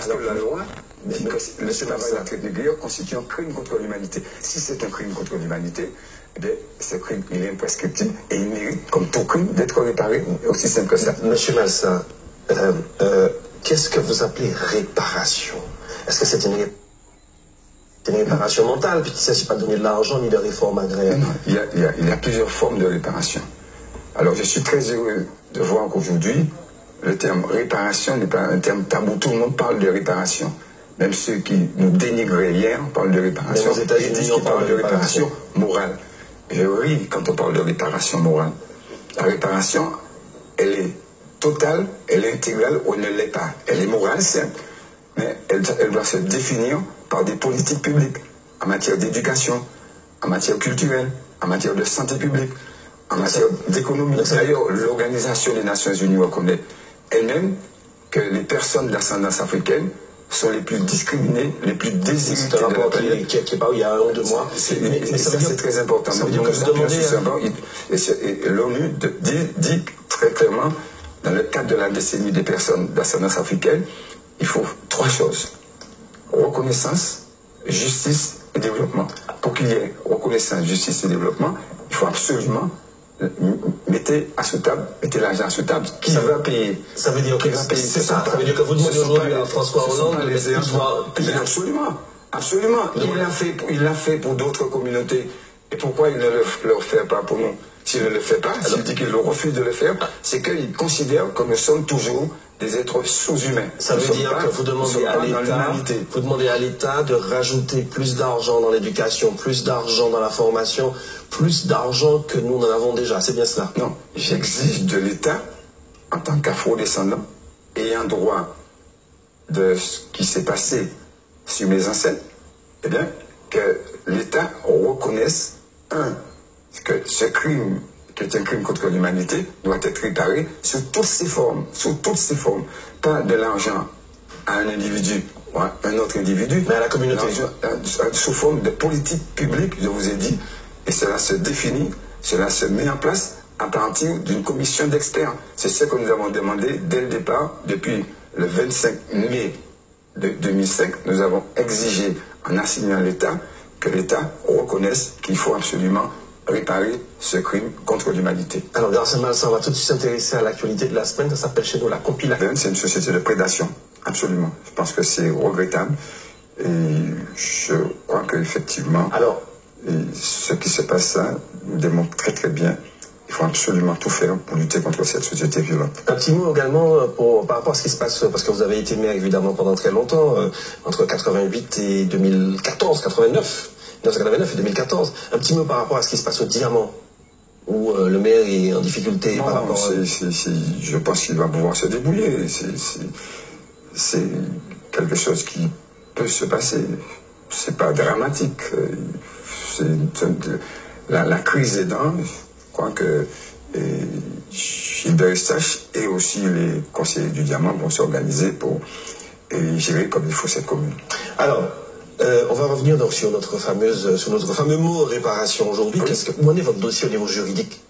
Parce que la loi dit que le travail de la traite négrière constitue un crime contre l'humanité. Si c'est un crime contre l'humanité, eh bien, ce crime, il est imprescriptible et il mérite, comme tout crime, d'être réparé. Aussi simple que ça. Monsieur Malsa, qu'est-ce que vous appelez réparation? Est-ce que c'est une réparation mentale, puisqu'il ne s'agit pas de donner de l'argent ni de réforme agraire? Non, il y a plusieurs formes de réparation. Alors, je suis très heureux de voir qu'aujourd'hui, le terme réparation n'est pas un terme tabou. Tout le monde parle de réparation. Même ceux qui nous dénigraient hier parlent de réparation. Ils disent qu'ils parlent de réparation morale. Je ris quand on parle de réparation morale. La réparation, elle est totale, elle est intégrale ou elle ne l'est pas. Elle est morale, certes, mais elle doit se définir par des politiques publiques en matière d'éducation, en matière culturelle, en matière de santé publique, en matière d'économie. D'ailleurs, l'Organisation des Nations Unies reconnaît elle-même que les personnes d'ascendance africaine sont les plus discriminées, les plus déshéritées. C'est un rapport qui est paru il y a 1 ou 2 mois. Mais ça, c'est très important. Ça veut dire que vous demandez... L'ONU dit très clairement, dans le cadre de la décennie des personnes d'ascendance africaine, il faut 3 choses. Reconnaissance, justice et développement. Pour qu'il y ait reconnaissance, justice et développement, il faut absolument mettez l'argent à sous table. Qui va payer? Ça veut dire que c'est ça. Ça veut dire que vous demandez aujourd'hui à François Hollande de payer. Absolument. Il l'a fait pour d'autres communautés. Et pourquoi il ne le fait pas pour nous? S'il ne le fait pas, s'il dit qu'il refuse de le faire, c'est qu'il considère que nous sommes toujours des êtres sous-humains. Ça veut dire que vous demandez à l'État de rajouter plus d'argent dans l'éducation, plus d'argent dans la formation, plus d'argent que nous n'en avons déjà. C'est bien cela? Non, j'exige de l'État, en tant qu'afro-descendant, ayant droit de ce qui s'est passé sur mes ancêtres, eh bien, que l'État reconnaisse, que ce crime, qui est un crime contre l'humanité, doit être réparé sous toutes ses formes, pas de l'argent à un individu ou à un autre individu, mais à la communauté. Sous forme de politique publique, je vous ai dit, et cela se définit, cela se met en place à partir d'une commission d'experts. C'est ce que nous avons demandé dès le départ, depuis le 25 mai de 2005, nous avons exigé, en assignant à l'État, que l'État reconnaisse qu'il faut absolument réparer ce crime contre l'humanité. Alors, Garcin Malsa, on va tout de suite s'intéresser à l'actualité de la semaine. Ça s'appelle chez nous la compilation. C'est une société de prédation, absolument. Je pense que c'est regrettable. Et je crois qu'effectivement, ce qui se passe là nous démontre très très bien. Il faut absolument tout faire pour lutter contre cette société violente. Un petit mot également par rapport à ce qui se passe, parce que vous avez été maire évidemment pendant très longtemps, entre 88 et 2014, 1989 et 2014. Un petit mot par rapport à ce qui se passe au Diamant, où le maire est en difficulté par rapport je pense qu'il va pouvoir se débrouiller. C'est quelque chose qui peut se passer. C'est pas dramatique. La crise est dans. Je crois que Gilbert Eustache et aussi les conseillers du Diamant vont s'organiser pour gérer comme il faut cette commune. Alors, on va revenir donc sur notre fameux mot réparation aujourd'hui. Oui. Où en est votre dossier au niveau juridique?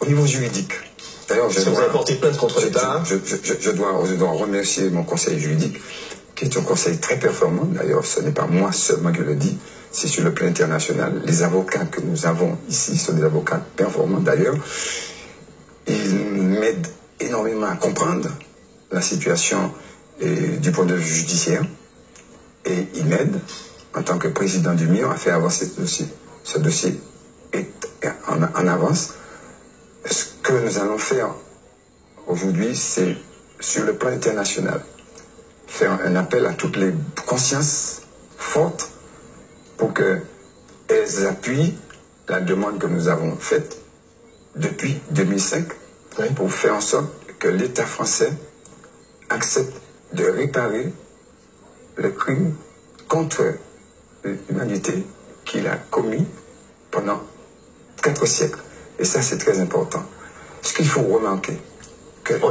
Au niveau juridique. D'ailleurs, vous avez porté plainte contre l'État. Je dois remercier mon conseil juridique, qui est un conseil très performant. D'ailleurs, ce n'est pas moi seulement qui le dis, c'est sur le plan international. Les avocats que nous avons ici sont des avocats performants d'ailleurs. Ils m'aident énormément à comprendre la situation du point de vue judiciaire. Et ils m'aident, en tant que président du MIR, à faire avancer ce dossier. Ce dossier est en avance. Ce que nous allons faire aujourd'hui, c'est sur le plan international, faire un appel à toutes les consciences fortes pour qu'elles appuient la demande que nous avons faite depuis 2005 pour faire en sorte que l'État français accepte de réparer le crime contre l'humanité qu'il a commis pendant 4 siècles. Et ça, c'est très important. Ce qu'il faut remarquer,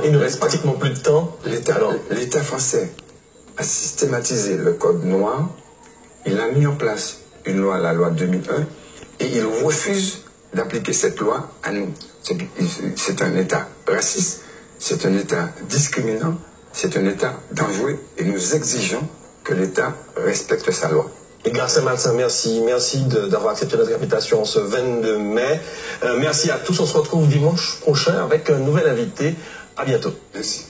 il nous reste pratiquement plus de temps. L'État français a systématisé le code noir. Il a mis en place une loi, la loi 2001, et il refuse d'appliquer cette loi à nous. C'est un État raciste, c'est un État discriminant, C'est un État dangereux et nous exigeons que l'État respecte sa loi. Edgar Saint-Martin, merci d'avoir accepté notre invitation ce 22 mai. Merci à tous, on se retrouve dimanche prochain avec un nouvel invité. À bientôt. Merci.